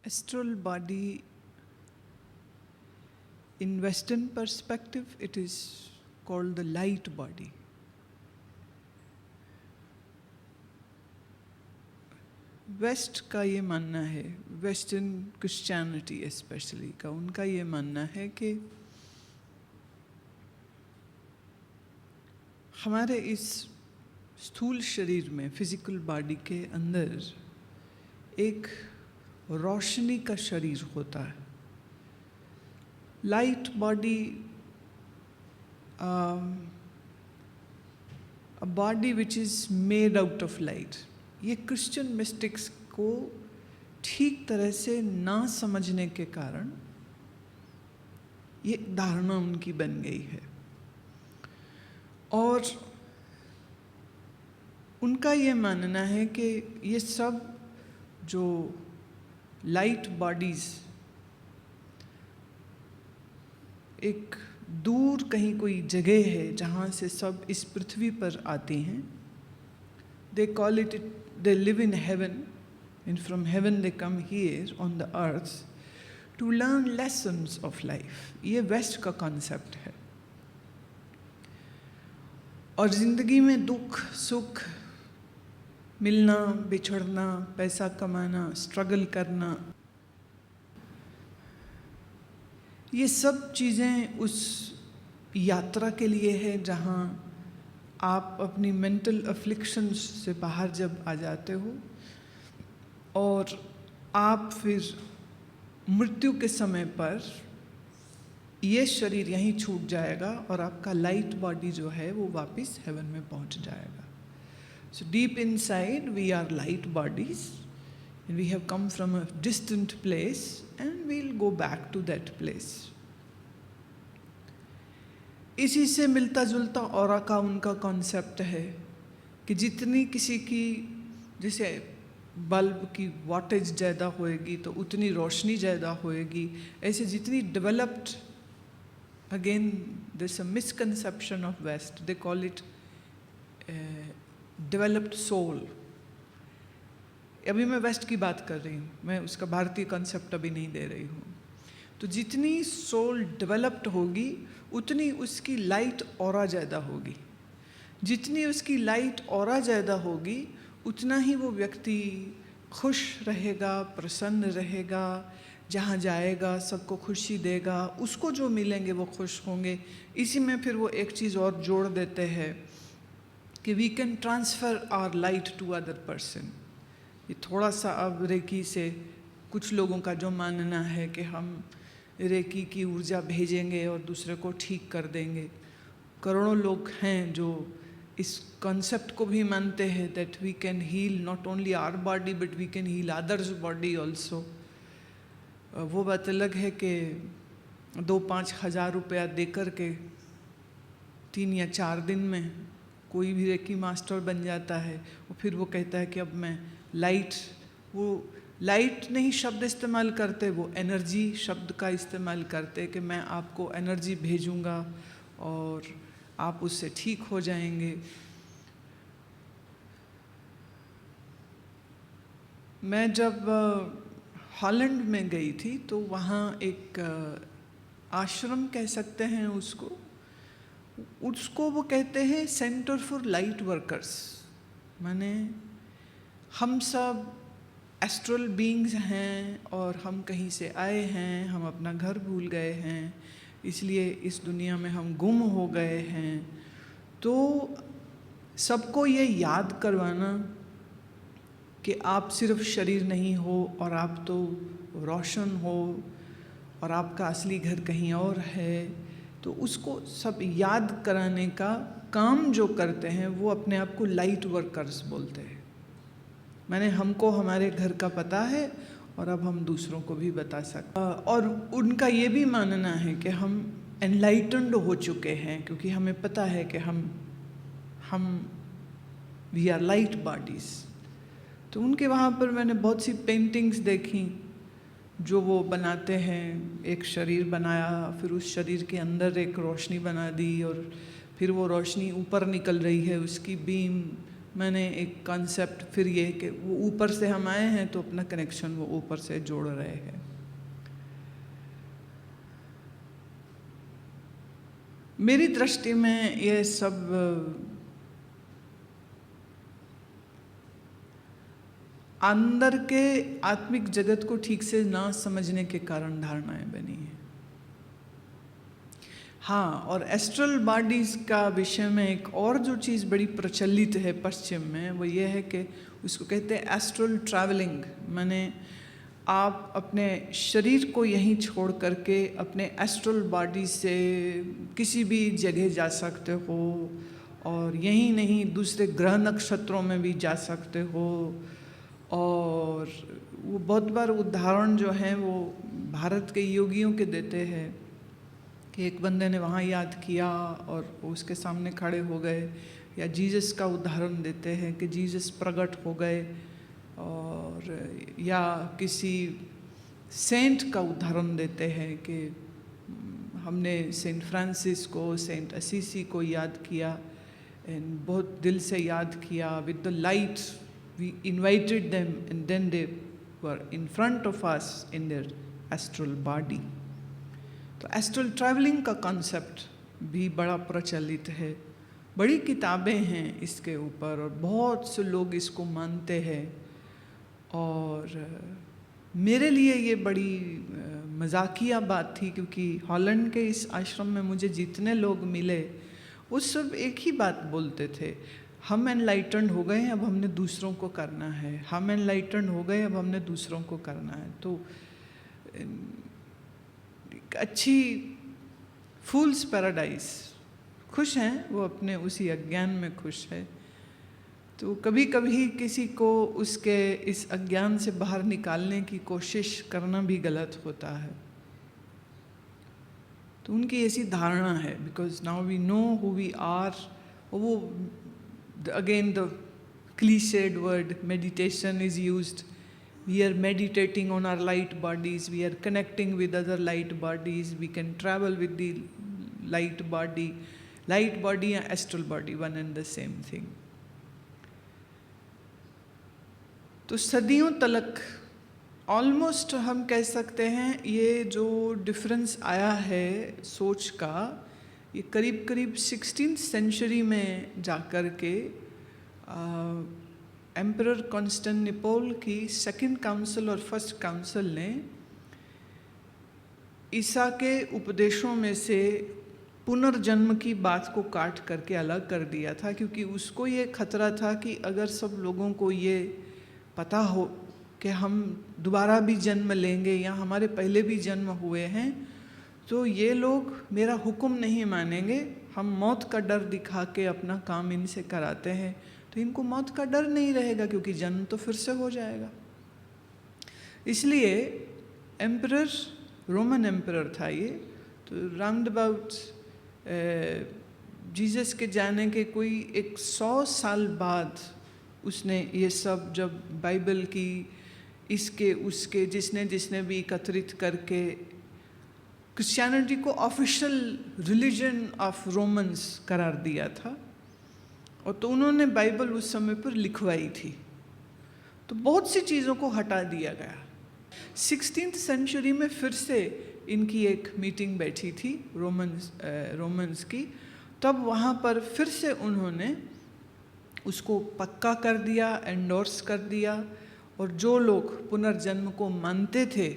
Astral body, in Western perspective, it is called the light body. West का ये मानना है, वेस्टर्न क्रिश्चियनिटी स्पेशली का, उनका ये मानना है कि हमारे इस स्थूल शरीर में, फिजिकल बॉडी के अंदर एक रोशनी का शरीर होता है. Light body, a body which is made out of light. ये क्रिश्चियन मिस्टिक्स को ठीक तरह से ना समझने के कारण ये धारणा उनकी बन गई है. और उनका ये मानना है कि ये सब जो लाइट बॉडीज एक दूर कहीं कोई जगह है जहाँ से सब इस पृथ्वी पर आती हैं. They call it, they live in heaven, and from heaven they come here on the earth to learn lessons of life. ये वेस्ट का कॉन्सेप्ट है. और जिंदगी में दुख सुख, मिलना बिछड़ना, पैसा कमाना, स्ट्रगल करना, ये सब चीज़ें उस यात्रा के लिए है जहाँ आप अपनी मेंटल अफ्लिक्शंस से बाहर जब आ जाते हो और आप फिर मृत्यु के समय पर ये शरीर यहीं छूट जाएगा और आपका लाइट बॉडी जो है वो वापस हेवन में पहुंच जाएगा. So deep inside we are light bodies and we have come from a distant place and we'll go back to that place. इसी से मिलता जुलता ऑरा का उनका कॉन्सेप्ट है कि जितनी किसी की, जैसे बल्ब की वाटेज ज़्यादा होएगी तो उतनी रोशनी ज़्यादा होएगी, ऐसे जितनी developed, again this a misconception of west, they call it developed soul. अभी मैं वेस्ट की बात कर रही हूँ, मैं उसका भारतीय कॉन्सेप्ट अभी नहीं दे रही हूँ. तो जितनी सोल डेवलप्ड होगी उतनी उसकी लाइट ऑरा ज़्यादा होगी. जितनी उसकी लाइट ऑरा ज़्यादा होगी उतना ही वो व्यक्ति खुश रहेगा, प्रसन्न रहेगा, जहाँ जाएगा सबको खुशी देगा, उसको जो मिलेंगे वो खुश होंगे. इसी में फिर वो एक चीज़ और जोड़ देते हैं कि we can transfer our light to other person. ये थोड़ा सा अब रेकी से कुछ लोगों का जो मानना है कि हम रेकी की ऊर्जा भेजेंगे और दूसरे को ठीक कर देंगे. करोड़ों लोग हैं जो इस कॉन्सेप्ट को भी मानते हैं that we can heal not only our body but we can heal others body also. वो बात अलग है कि 2-5 हज़ार रुपया दे कर के 3 या 4 दिन में कोई भी रेकी मास्टर बन जाता है. और फिर वो कहता है कि अब मैं लाइट, वो लाइट नहीं शब्द इस्तेमाल करते, वो एनर्जी शब्द का इस्तेमाल करते कि मैं आपको एनर्जी भेजूँगा और आप उससे ठीक हो जाएंगे. मैं जब हॉलैंड में गई थी तो वहाँ एक आश्रम कह सकते हैं उसको वो कहते हैं सेंटर फॉर लाइट वर्कर्स. माने हम सब एस्ट्रल बीइंग्स हैं और हम कहीं से आए हैं, हम अपना घर भूल गए हैं, इसलिए इस दुनिया में हम गुम हो गए हैं. तो सबको ये याद करवाना कि आप सिर्फ शरीर नहीं हो और आप तो रोशन हो और आपका असली घर कहीं और है. तो उसको सब याद कराने का काम जो करते हैं वो अपने आप को लाइट वर्कर्स बोलते हैं. मैंने हमको हमारे घर का पता है और अब हम दूसरों को भी बता सकते. और उनका ये भी मानना है कि हम एनलाइटेंड हो चुके हैं क्योंकि हमें पता है कि हम वी आर लाइट बॉडीज़. तो उनके वहाँ पर मैंने बहुत सी पेंटिंग्स देखी जो वो बनाते हैं. एक शरीर बनाया, फिर उस शरीर के अंदर एक रोशनी बना दी और फिर वो रोशनी ऊपर निकल रही है, उसकी बीम मैंने एक कॉन्सेप्ट फिर ये कि वो ऊपर से हम आए हैं तो अपना कनेक्शन वो ऊपर से जोड़ रहे हैं। मेरी दृष्टि में ये सब अंदर के आत्मिक जगत को ठीक से ना समझने के कारण धारणाएं बनी हैं। हाँ, और एस्ट्रल बॉडीज़ का विषय में एक और जो चीज़ बड़ी प्रचलित है पश्चिम में, वो ये है कि उसको कहते हैं एस्ट्रल ट्रैवलिंग। माने आप अपने शरीर को यहीं छोड़ करके अपने एस्ट्रल बॉडी से किसी भी जगह जा सकते हो, और यहीं नहीं दूसरे ग्रह नक्षत्रों में भी जा सकते हो। और वो बहुत बार उदाहरण जो हैं वो भारत के योगियों के देते हैं कि एक बंदे ने वहाँ याद किया और उसके सामने खड़े हो गए, या जीसस का उदाहरण देते हैं कि जीसस प्रकट हो गए, और या किसी सेंट का उदाहरण देते हैं कि हमने सेंट फ्रांसिस को, सेंट असीसी को याद किया, एंड बहुत दिल से याद किया with the light we invited them and then they were in front of us in their astral body. तो एस्ट्रल ट्रैवलिंग का कॉन्सेप्ट भी बड़ा प्रचलित है, बड़ी किताबें हैं इसके ऊपर, और बहुत से लोग इसको मानते हैं। और मेरे लिए ये बड़ी मजाकिया बात थी, क्योंकि हॉलैंड के इस आश्रम में मुझे जितने लोग मिले वो सब एक ही बात बोलते थे, हम एनलाइटेंड हो गए, अब हमने दूसरों को करना है। हम एनलाइटेंड हो गए, अब हमने दूसरों को करना है। तो अच्छी फूल्स पैराडाइज, खुश हैं वो अपने उसी अज्ञान में खुश है। तो कभी कभी किसी को उसके इस अज्ञान से बाहर निकालने की कोशिश करना भी गलत होता है। तो उनकी ऐसी धारणा है, because now we know who we are. वो again the clichéd word meditation is used. We are meditating on our light bodies, we are connecting with other light bodies, we can travel with the light body and astral body, one and the same thing. तो सदियों तक almost हम कह सकते हैं ये जो difference आया है सोच का, ये करीब करीब 16th सेंचुरी में जाकर के एम्परर कॉन्स्टेंटिनोपल की सेकंड काउंसिल और फर्स्ट काउंसिल ने ईसा के उपदेशों में से पुनर्जन्म की बात को काट करके अलग कर दिया था, क्योंकि उसको ये खतरा था कि अगर सब लोगों को ये पता हो कि हम दोबारा भी जन्म लेंगे या हमारे पहले भी जन्म हुए हैं, तो ये लोग मेरा हुक्म नहीं मानेंगे। हम मौत का डर दिखा के अपना काम इनसे कराते हैं, तो इनको मौत का डर नहीं रहेगा, क्योंकि जन्म तो फिर से हो जाएगा। इसलिए एम्परर, रोमन एम्परर था ये, तो राउंड अबाउट जीसस के जाने के कोई 100 साल बाद उसने ये सब, जब बाइबल की इसके उसके जिसने भी एकत्रित करके क्रिश्चियनिटी को ऑफिशियल रिलीजन ऑफ रोमन्स करार दिया था, और तो उन्होंने बाइबल उस समय पर लिखवाई थी, तो बहुत सी चीज़ों को हटा दिया गया। 16th सेंचुरी में फिर से इनकी एक मीटिंग बैठी थी रोमन्स की, तब वहाँ पर फिर से उन्होंने उसको पक्का कर दिया, एंडोर्स कर दिया, और जो लोग पुनर्जन्म को मानते थे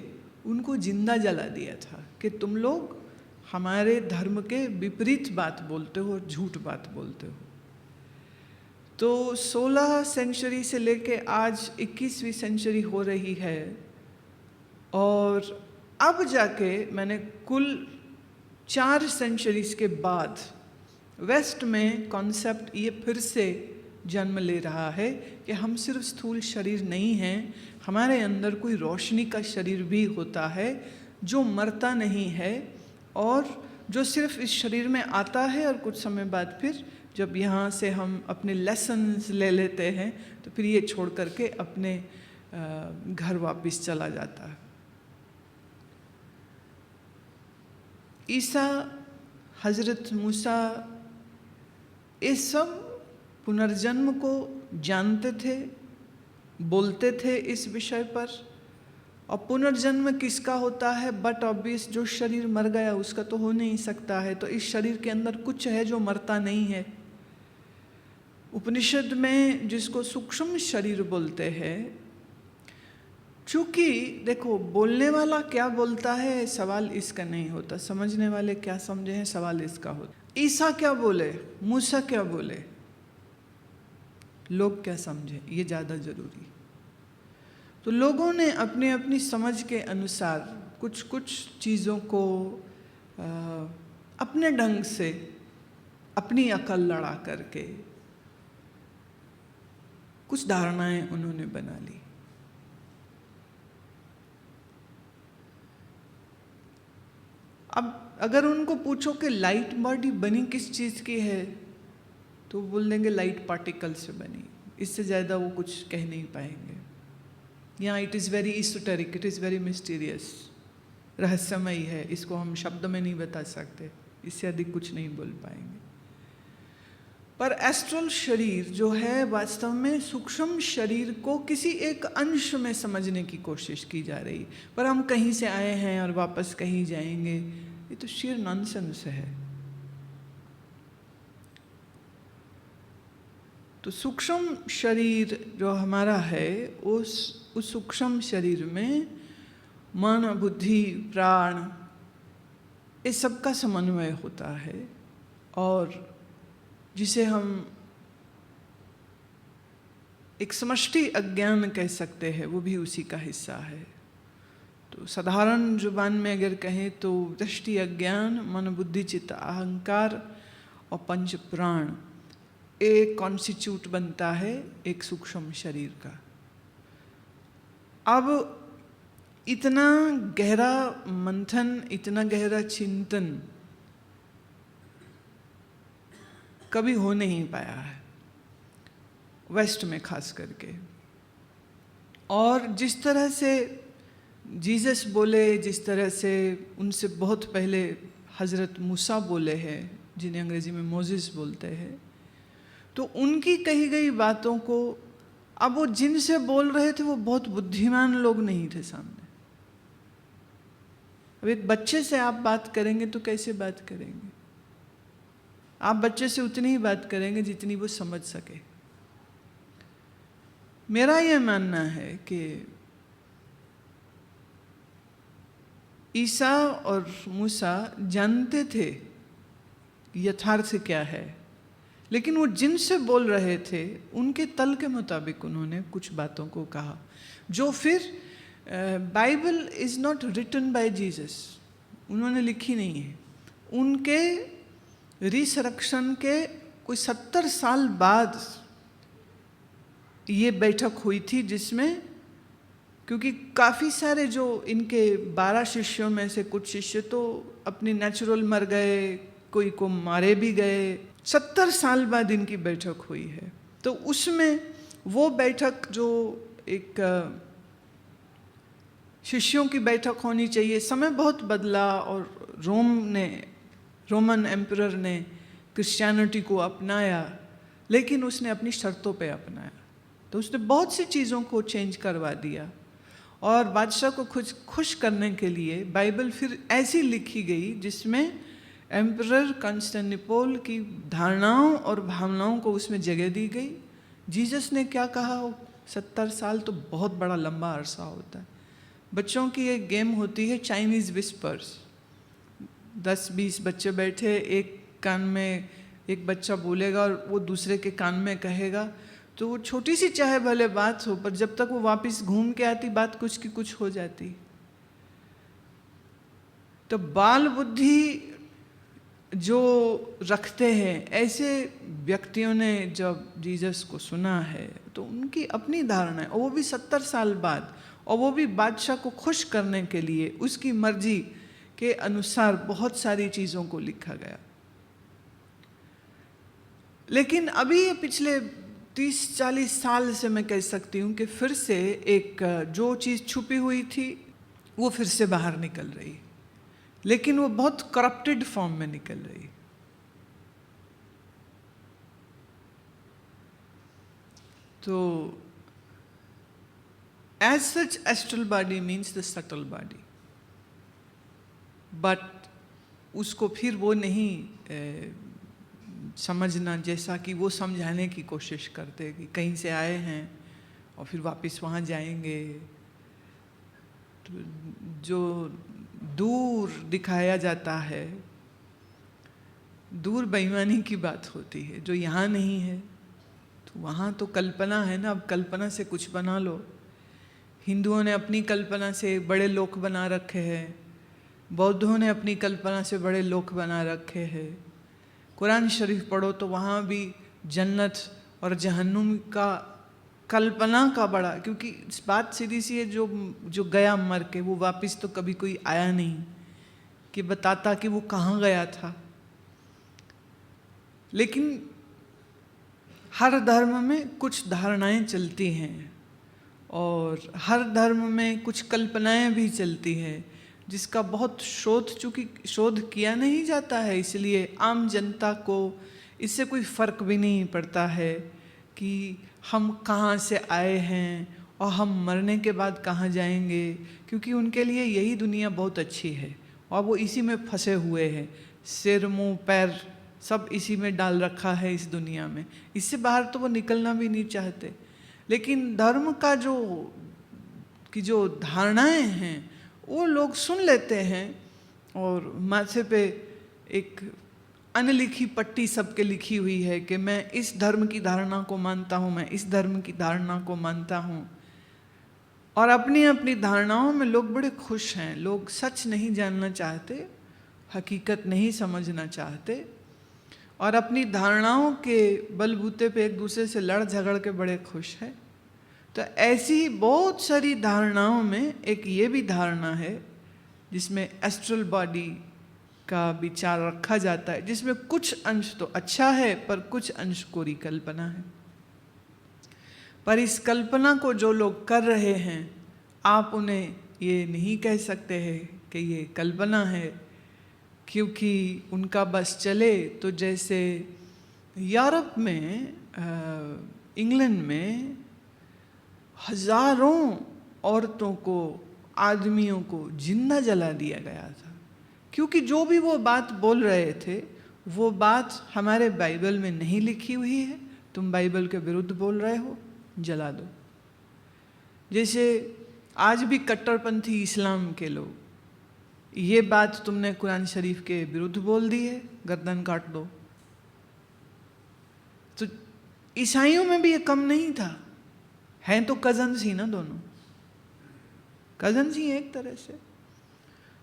उनको जिंदा जला दिया था कि तुम लोग हमारे धर्म के विपरीत बात बोलते हो, झूठ बात बोलते हो। तो 16 सेंचुरी से लेके आज 21वीं सेंचुरी हो रही है, और अब जाके मैंने कुल 4 सेंचुरीज के बाद वेस्ट में कॉन्सेप्ट ये फिर से जन्म ले रहा है कि हम सिर्फ स्थूल शरीर नहीं हैं, हमारे अंदर कोई रोशनी का शरीर भी होता है जो मरता नहीं है, और जो सिर्फ इस शरीर में आता है और कुछ समय बाद फिर जब यहाँ से हम अपने लेसन्स ले लेते हैं तो फिर ये छोड़ करके अपने घर वापस चला जाता है। ईसा, हजरत मूसा, ये सब पुनर्जन्म को जानते थे, बोलते थे इस विषय पर। और पुनर्जन्म किसका होता है? बट ऑब्वियस, जो शरीर मर गया उसका तो हो नहीं सकता है। तो इस शरीर के अंदर कुछ है जो मरता नहीं है। उपनिषद में जिसको सूक्ष्म शरीर बोलते हैं, चूंकि देखो बोलने वाला क्या बोलता है सवाल इसका नहीं होता, समझने वाले क्या समझे हैं सवाल इसका होता। ईसा क्या बोले, मूसा क्या बोले, लोग क्या समझे, ये ज़्यादा जरूरी। तो लोगों ने अपनी अपनी समझ के अनुसार कुछ कुछ चीज़ों को अपने ढंग से अपनी अकल लड़ा करके कुछ धारणाएं उन्होंने बना ली। अब अगर उनको पूछो कि लाइट बॉडी बनी किस चीज़ की है, तो बोल देंगे लाइट पार्टिकल से बनी। इससे ज़्यादा वो कुछ कह नहीं पाएंगे। यहाँ it is very esoteric, it is very mysterious, रहस्यमयी है, इसको हम शब्द में नहीं बता सकते, इससे अधिक कुछ नहीं बोल पाएंगे। पर एस्ट्रल शरीर जो है वास्तव में सूक्ष्म शरीर को किसी एक अंश में समझने की कोशिश की जा रही। पर हम कहीं से आए हैं और वापस कहीं जाएंगे, ये तो sheer नॉनसेंस है। तो सूक्ष्म शरीर जो हमारा है, उस सूक्ष्म शरीर में मन, बुद्धि, प्राण, इस सब का समन्वय होता है। और जिसे हम एक समष्टि अज्ञान कह सकते हैं, वो भी उसी का हिस्सा है। तो साधारण जुबान में अगर कहें तो दृष्टि अज्ञान, मन, बुद्धि, चित्त, अहंकार और पंच प्राण एक कॉन्स्टिट्यूट बनता है एक सूक्ष्म शरीर का। अब इतना गहरा मंथन, इतना गहरा चिंतन कभी हो नहीं पाया है वेस्ट में खास करके। और जिस तरह से जीसस बोले, जिस तरह से उनसे बहुत पहले हज़रत मूसा बोले हैं, जिन्हें अंग्रेजी में मोसेस बोलते हैं, तो उनकी कही गई बातों को अब वो जिनसे बोल रहे थे वो बहुत बुद्धिमान लोग नहीं थे सामने। अब एक बच्चे से आप बात करेंगे तो कैसे बात करेंगे? आप बच्चे से उतनी ही बात करेंगे जितनी वो समझ सके। मेरा ये मानना है कि ईसा और मूसा जानते थे यथार्थ क्या है, लेकिन वो जिनसे बोल रहे थे उनके तल के मुताबिक उन्होंने कुछ बातों को कहा, जो फिर Bible is not written by Jesus, उन्होंने लिखी नहीं है। उनके रिसरेक्शन के कोई 70 साल बाद ये बैठक हुई थी, जिसमें क्योंकि काफ़ी सारे जो इनके 12 शिष्यों में से कुछ शिष्य तो अपनी नेचुरल मर गए, कोई को मारे भी गए। 70 साल बाद इनकी बैठक हुई है। तो उसमें वो बैठक जो एक शिष्यों की बैठक होनी चाहिए, समय बहुत बदला और रोमन एम्परर ने क्रिश्चियनिटी को अपनाया, लेकिन उसने अपनी शर्तों पे अपनाया। तो उसने बहुत सी चीज़ों को चेंज करवा दिया और बादशाह को खुश करने के लिए बाइबल फिर ऐसी लिखी गई जिसमें एम्परर कॉन्स्टेंटिनोपल की धारणाओं और भावनाओं को उसमें जगह दी गई। जीसस ने क्या कहा? 70 साल तो बहुत बड़ा लंबा अरसा होता है। बच्चों की एक गेम होती है चाइनीज़ विस्पर्स। 10-20 बच्चे बैठे, एक कान में एक बच्चा बोलेगा और वो दूसरे के कान में कहेगा, तो वो छोटी सी चाहे भले बात हो, पर जब तक वो वापस घूम के आती बात कुछ की कुछ हो जाती। तो बाल बुद्धि जो रखते हैं ऐसे व्यक्तियों ने जब जीसस को सुना है तो उनकी अपनी धारणा है, और वो भी 70 साल बाद, और वो भी बादशाह को खुश करने के लिए उसकी मर्जी के अनुसार बहुत सारी चीज़ों को लिखा गया। लेकिन अभी ये पिछले 30-40 साल से मैं कह सकती हूँ कि फिर से एक जो चीज़ छुपी हुई थी वो फिर से बाहर निकल रही, लेकिन वो बहुत करप्टेड फॉर्म में निकल रही। तो as such astral body means the subtle body, but उसको फिर वो नहीं समझना जैसा कि वो समझाने की कोशिश करते कि कहीं से आए हैं और फिर वापस वहाँ जाएंगे। तो जो दूर दिखाया जाता है, दूर बेईमानी की बात होती है। जो यहाँ नहीं है तो वहाँ तो कल्पना है ना, अब कल्पना से कुछ बना लो। हिंदुओं ने अपनी कल्पना से बड़े लोक बना रखे हैं, बौद्धों ने अपनी कल्पना से बड़े लोक बना रखे हैं। कुरान शरीफ पढ़ो तो वहाँ भी जन्नत और जहन्नुम का कल्पना का बड़ा, क्योंकि इस बात सीधी सी है, जो गया मर के वो वापस तो कभी कोई आया नहीं कि बताता कि वो कहाँ गया था। लेकिन हर धर्म में कुछ धारणाएं चलती हैं और हर धर्म में कुछ कल्पनाएं भी चलती हैं, जिसका बहुत चूँकि शोध किया नहीं जाता है, इसलिए आम जनता को इससे कोई फ़र्क भी नहीं पड़ता है कि हम कहाँ से आए हैं और हम मरने के बाद कहाँ जाएंगे, क्योंकि उनके लिए यही दुनिया बहुत अच्छी है और वो इसी में फंसे हुए हैं। सिर मुंह पैर सब इसी में डाल रखा है इस दुनिया में, इससे बाहर तो वो निकलना भी नहीं चाहते। लेकिन धर्म का जो धारणाएं हैं वो लोग सुन लेते हैं और माथे पे एक अनलिखी पट्टी सबके लिखी हुई है कि मैं इस धर्म की धारणा को मानता हूँ, मैं इस धर्म की धारणा को मानता हूँ। और अपनी अपनी धारणाओं में लोग बड़े खुश हैं। लोग सच नहीं जानना चाहते, हकीकत नहीं समझना चाहते और अपनी धारणाओं के बलबूते पे एक दूसरे से लड़ झगड़ के बड़े खुश हैं। तो ऐसी ही बहुत सारी धारणाओं में एक ये भी धारणा है जिसमें एस्ट्रल बॉडी का विचार रखा जाता है, जिसमें कुछ अंश तो अच्छा है पर कुछ अंश कोरी कल्पना है। पर इस कल्पना को जो लोग कर रहे हैं, आप उन्हें ये नहीं कह सकते हैं कि ये कल्पना है, क्योंकि उनका बस चले तो जैसे यूरोप में, इंग्लैंड में हजारों औरतों को, आदमियों को जिंदा जला दिया गया था, क्योंकि जो भी वो बात बोल रहे थे वो बात हमारे बाइबल में नहीं लिखी हुई है। तुम बाइबल के विरुद्ध बोल रहे हो, जला दो। जैसे आज भी कट्टरपंथी इस्लाम के लोग, ये बात तुमने कुरान शरीफ के विरुद्ध बोल दी है, गर्दन काट दो। तो ईसाइयों में भी ये कम नहीं था, हैं तो कजन्स ही ना, दोनों कजन्स ही एक तरह से।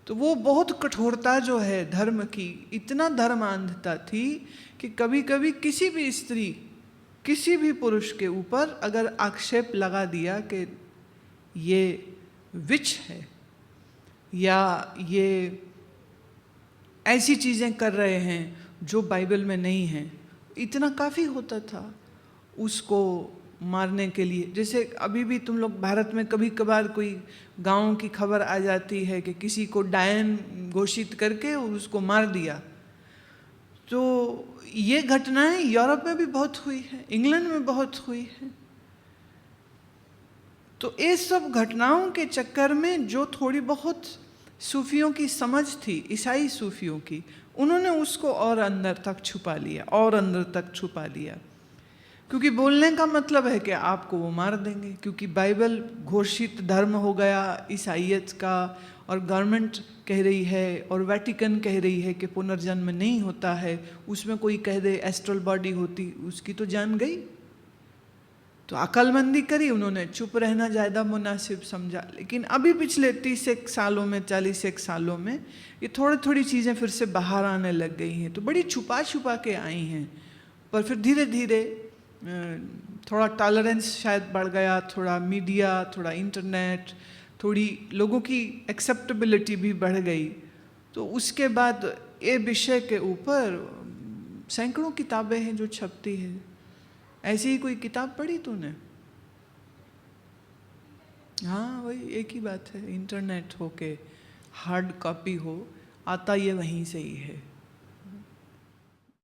तो वो बहुत कठोरता जो है धर्म की, इतना धर्मांधता थी कि कभी कभी किसी भी स्त्री, किसी भी पुरुष के ऊपर अगर आक्षेप लगा दिया कि ये विच है या ये ऐसी चीज़ें कर रहे हैं जो बाइबल में नहीं हैं, इतना काफ़ी होता था उसको मारने के लिए। जैसे अभी भी तुम लोग भारत में कभी कभार कोई गांव की खबर आ जाती है कि किसी को डायन घोषित करके और उसको मार दिया, तो ये घटनाएं यूरोप में भी बहुत हुई है, इंग्लैंड में बहुत हुई है। तो ये सब घटनाओं के चक्कर में जो थोड़ी बहुत सूफियों की समझ थी, ईसाई सूफियों की, उन्होंने उसको और अंदर तक छुपा लिया, और अंदर तक छुपा लिया, क्योंकि बोलने का मतलब है कि आपको वो मार देंगे, क्योंकि बाइबल घोषित धर्म हो गया ईसाइयत का, और गवर्नमेंट कह रही है और वेटिकन कह रही है कि पुनर्जन्म नहीं होता है। उसमें कोई कह दे एस्ट्रल बॉडी होती, उसकी तो जान गई। तो अक्लमंदी करी उन्होंने, चुप रहना ज़्यादा मुनासिब समझा। लेकिन अभी पिछले 30 सालों में, 40 सालों में ये थोड़ी थोड़ी चीज़ें फिर से बाहर आने लग गई हैं। तो बड़ी छुपा छुपा के आई हैं, पर फिर धीरे धीरे थोड़ा टॉलरेंस शायद बढ़ गया, थोड़ा मीडिया, थोड़ा इंटरनेट, थोड़ी लोगों की एक्सेप्टेबिलिटी भी बढ़ गई। तो उसके बाद ये विषय के ऊपर सैकड़ों किताबें हैं जो छपती है। ऐसी ही कोई किताब पढ़ी तूने? हाँ, वही एक ही बात है, इंटरनेट हो के हार्ड कॉपी हो, आता ये वहीं से ही है।